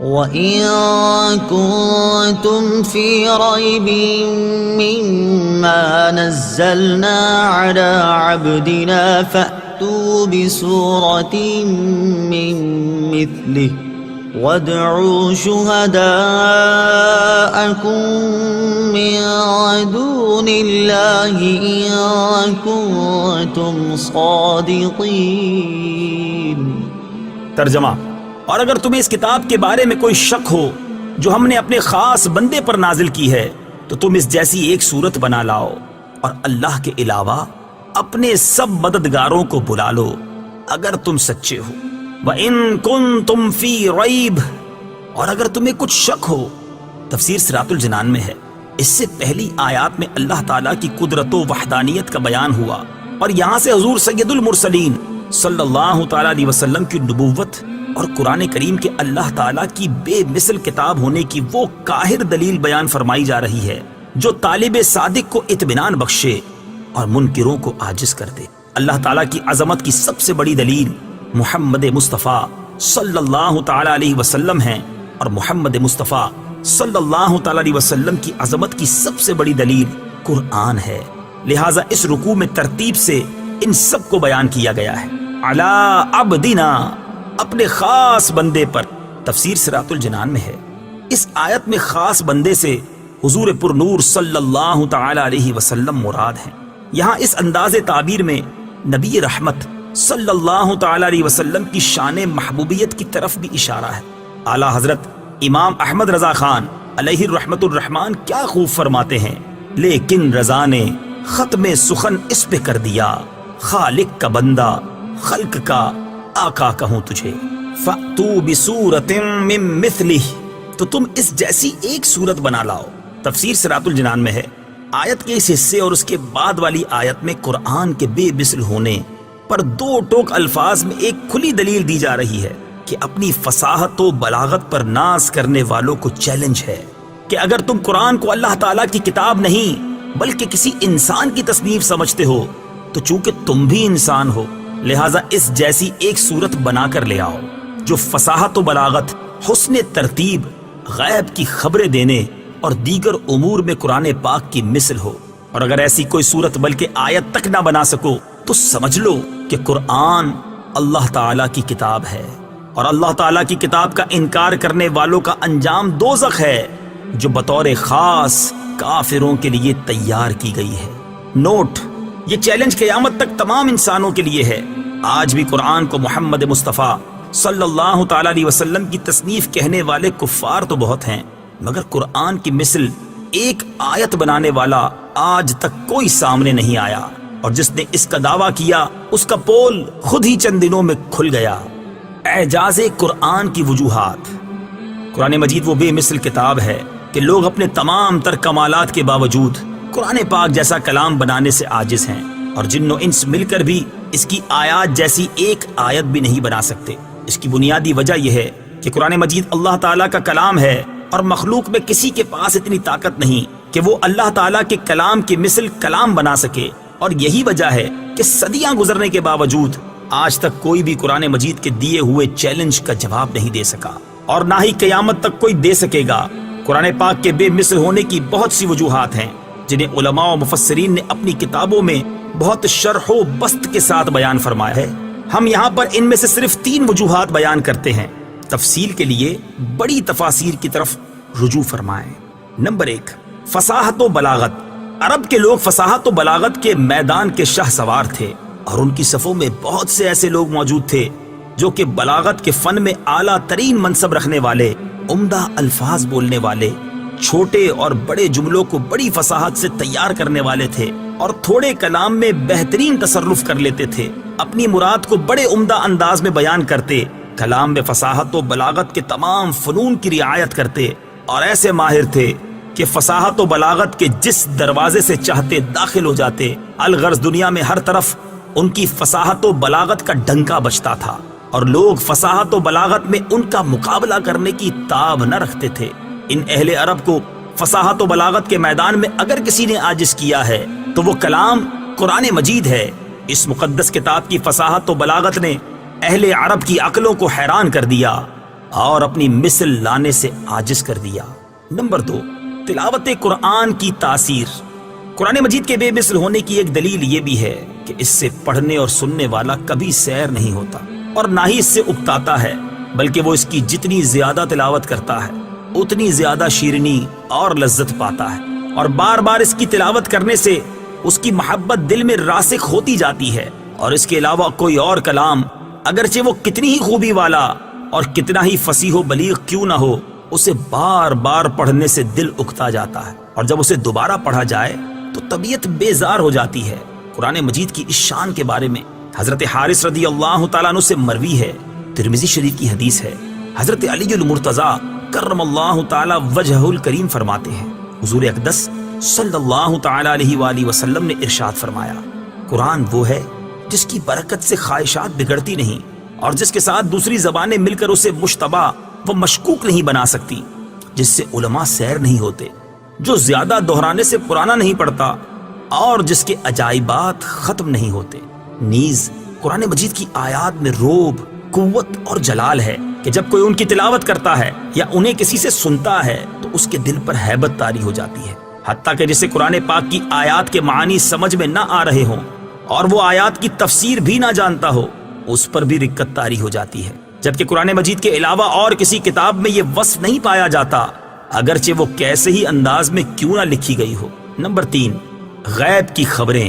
وَإِن كُنتُمْ فِي رَيْبٍ مِّمَّا نَزَّلْنَا عَلَى عَبْدِنَا فَأْتُوا بِسُورَةٍ مِّن مِّثْلِهِ وَادْعُوا شُهَدَاءَكُم مِّن دُونِ اللَّهِ إِن كُنتُمْ صَادِقِينَ۔ ترجمہ: اور اگر تمہیں اس کتاب کے بارے میں کوئی شک ہو جو ہم نے اپنے خاص بندے پر نازل کی ہے تو تم اس جیسی ایک صورت بنا لاؤ اور اللہ کے علاوہ اپنے سب مددگاروں کو بلا لو اگر تم سچے ہو۔ وَإِن كُنتُمْ فِي رَيْبٍ، اور اگر تمہیں کچھ شک ہو، تفسیر صراط الجنان میں ہے۔ اس سے پہلی آیات میں اللہ تعالیٰ کی قدرت و وحدانیت کا بیان ہوا، اور یہاں سے حضور سید المرسلین صلی اللہ تعالیٰ علیہ وسلم کی نبوت اور قرآن کریم کے اللہ تعالیٰ کی بے مثل کتاب ہونے کی وہ قاہر دلیل بیان فرمائی جا رہی ہے جو طالب صادق کو اطمینان بخشے اور منکروں کو عاجز کر دے۔ اللہ تعالیٰ کی عظمت کی سب سے بڑی دلیل محمد مصطفیٰ صلی اللہ تعالیٰ علیہ وسلم ہیں، اور محمد مصطفیٰ صلی اللہ تعالیٰ علیہ وسلم کی عظمت کی سب سے بڑی دلیل قرآن ہے۔ لہٰذا اس رکوع میں ترتیب سے ان سب کو بیان کیا گیا ہے۔ علی عبدنا، اپنے خاص بندے پر، تفسیر صراط الجنان میں ہے۔ اس آیت میں خاص بندے سے حضور پر نور صلی اللہ تعالی علیہ وسلم مراد ہیں۔ یہاں اس انداز تعبیر میں نبی رحمت صلی اللہ تعالی علیہ وسلم کی شان محبوبیت کی طرف بھی اشارہ ہے۔ اعلیٰ حضرت امام احمد رضا خان علیہ الرحمت الرحمان کیا خوب فرماتے ہیں: لیکن رضا نے ختم سخن اس پہ کر دیا، خالق کا بندہ خلق کا آقا کہوں تجھے۔ فَأْتُوا بِسُورَةٍ مِّن مِّثْلِهِ، تو تم اس جیسی ایک صورت بنا لاؤ۔ تفسیر صراط الجنان میں ہے۔ آیت کے اس حصے اور اس کے بعد والی آیت میں قرآن کے بے مثل ہونے پر دو ٹوک الفاظ میں ایک کھلی دلیل دی جا رہی ہے کہ اپنی فصاحت و بلاغت پر ناز کرنے والوں کو چیلنج ہے کہ اگر تم قرآن کو اللہ تعالیٰ کی کتاب نہیں بلکہ کسی انسان کی تصنیف سمجھتے ہو تو چونکہ تم بھی انسان ہو، لہٰذا اس جیسی ایک صورت بنا کر لے آؤ جو فصاحت و بلاغت، حسن ترتیب، غیب کی خبریں دینے اور دیگر امور میں قرآن پاک کی مثل ہو۔ اور اگر ایسی کوئی صورت بلکہ آیت تک نہ بنا سکو تو سمجھ لو کہ قرآن اللہ تعالیٰ کی کتاب ہے، اور اللہ تعالیٰ کی کتاب کا انکار کرنے والوں کا انجام دوزخ ہے جو بطور خاص کافروں کے لیے تیار کی گئی ہے۔ نوٹ: یہ چیلنج قیامت تک تمام انسانوں کے لیے ہے۔ آج بھی قرآن کو محمد مصطفیٰ صلی اللہ تعالیٰ علیہ وسلم کی تصنیف کہنے والے کفار تو بہت ہیں، مگر قرآن کی مثل ایک آیت بنانے والا آج تک کوئی سامنے نہیں آیا، اور جس نے اس کا دعویٰ کیا اس کا پول خود ہی چند دنوں میں کھل گیا۔ اعجاز قرآن کی وجوہات۔ قرآن مجید وہ بے مثل کتاب ہے کہ لوگ اپنے تمام تر کمالات کے باوجود قرآن پاک جیسا کلام بنانے سے عاجز ہیں، اور جن و انس مل کر بھی اس کی آیات جیسی ایک آیت بھی نہیں بنا سکتے۔ اس کی بنیادی وجہ یہ ہے کہ قرآن مجید اللہ تعالیٰ کا کلام ہے، اور مخلوق میں کسی کے پاس اتنی طاقت نہیں کہ وہ اللہ تعالیٰ کے کلام کی مثل کلام بنا سکے، اور یہی وجہ ہے کہ صدیاں گزرنے کے باوجود آج تک کوئی بھی قرآن مجید کے دیے ہوئے چیلنج کا جواب نہیں دے سکا، اور نہ ہی قیامت تک کوئی دے سکے گا۔ قرآن پاک کے بے مثل ہونے کی بہت سی وجوہات ہیں جنہیں علماء و مفسرین نے اپنی کتابوں میں بہت شرح و بسط کے ساتھ بیان فرمایا ہے۔ ہم یہاں پر ان میں سے صرف 3 وجوہات بیان کرتے ہیں۔ تفصیل کے لیے بڑی تفاسیر کی طرف رجوع فرمائیں۔ نمبر 1، فصاحت و بلاغت۔ عرب کے لوگ فصاحت و بلاغت کے میدان کے شاہ سوار تھے، اور ان کی صفوں میں بہت سے ایسے لوگ موجود تھے جو کہ بلاغت کے فن میں اعلیٰ ترین منصب رکھنے والے، عمدہ الفاظ بولنے والے، چھوٹے اور بڑے جملوں کو بڑی فصاحت سے تیار کرنے والے تھے، اور تھوڑے کلام میں بہترین تصرف کر لیتے تھے، اپنی مراد کو بڑے عمدہ انداز میں بیان کرتے، کلام میں فصاحت و بلاغت کے تمام فنون کی رعایت کرتے، اور ایسے ماہر تھے کہ فصاحت و بلاغت کے جس دروازے سے چاہتے داخل ہو جاتے، الغرض دنیا میں ہر طرف ان کی فصاحت و بلاغت کا ڈنکا بجتا تھا، اور لوگ فصاحت و بلاغت میں ان کا مقابلہ کرنے کی تاب نہ رکھتے تھے۔ ان اہل عرب کو فصاحت و بلاغت کے میدان میں اگر کسی نے عاجز کیا ہے تو وہ کلام قرآن مجید ہے۔ اس مقدس کتاب کی فصاحت و بلاغت نے اہل عرب کی عقلوں کو حیران کر دیا اور اپنی مثل لانے سے عاجز کر دیا۔ نمبر 2، تلاوت قرآن کی تاثیر۔ قرآن مجید کے بے مثل ہونے کی ایک دلیل یہ بھی ہے کہ اس سے پڑھنے اور سننے والا کبھی سیر نہیں ہوتا اور نہ ہی اس سے اکتاتا ہے، بلکہ وہ اس کی جتنی زیادہ تلاوت کرتا ہے اتنی زیادہ شیرینی اور لذت پاتا ہے، اور بار بار اس کی تلاوت کرنے سے اس کی محبت دل میں راسخ ہوتی جاتی ہے۔ اور اس کے علاوہ کوئی اور کلام اگرچہ وہ کتنی ہی خوبی والا اور کتنا ہی فصیح و بلیغ کیوں نہ ہو، اسے بار بار پڑھنے سے دل اکتا جاتا ہے، اور جب اسے دوبارہ پڑھا جائے تو طبیعت بیزار ہو جاتی ہے۔ قرآن مجید کی اس شان کے بارے میں حضرت حارث رضی اللہ تعالیٰ عنہ سے مروی ہے، ترمذی شریف کی حدیث ہے، حضرت علی المرتضیٰ کرم اللہ تعالیٰ وجہہ الکریم فرماتے ہیں، حضور اقدس صلی اللہ تعالیٰ علیہ وآلہ وسلم نے ارشاد فرمایا، قرآن وہ ہے جس کی برکت سے خواہشات بگڑتی نہیں، اور جس کے ساتھ دوسری زبانیں مل کر اسے مشتبہ و مشکوک نہیں بنا سکتی، جس سے علماء سیر نہیں ہوتے، جو زیادہ دہرانے سے پرانا نہیں پڑتا، اور جس کے عجائبات ختم نہیں ہوتے۔ نیز قرآن مجید کی آیات میں روب، قوت اور جلال ہے کہ جب کوئی ان کی تلاوت کرتا ہے یا انہیں کسی سے سنتا ہے تو اس کے دل پر ہیبت طاری ہو جاتی ہے، حتیٰ کہ جسے قرآن پاک کی آیات کے معنی سمجھ میں نہ آ رہے ہوں اور وہ آیات کی تفسیر بھی نہ جانتا ہو، اس پر بھی رکت طاری ہو جاتی ہے، جبکہ قرآن مجید کے علاوہ اور کسی کتاب میں یہ وصف نہیں پایا جاتا، اگرچہ وہ کیسے ہی انداز میں کیوں نہ لکھی گئی ہو۔ نمبر 3، غیب کی خبریں۔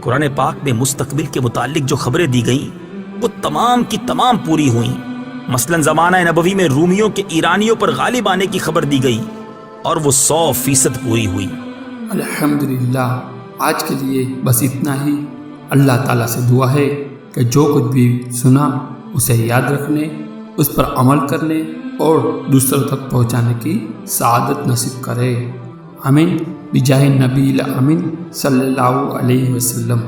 قرآن پاک میں مستقبل کے متعلق جو خبریں دی گئیں وہ تمام کی تمام پوری ہوئیں۔ مثلا زمانہ نبوی میں رومیوں کے ایرانیوں پر غالب آنے کی خبر دی گئی اور وہ 100% پوری ہوئی۔ الحمدللہ، آج کے لیے بس اتنا ہی۔ اللہ تعالیٰ سے دعا ہے کہ جو کچھ بھی سنا اسے یاد رکھنے، اس پر عمل کرنے اور دوسروں تک پہنچانے کی سعادت نصیب کرے۔ آمین بجاہ نبی الامین صلی اللہ علیہ وسلم۔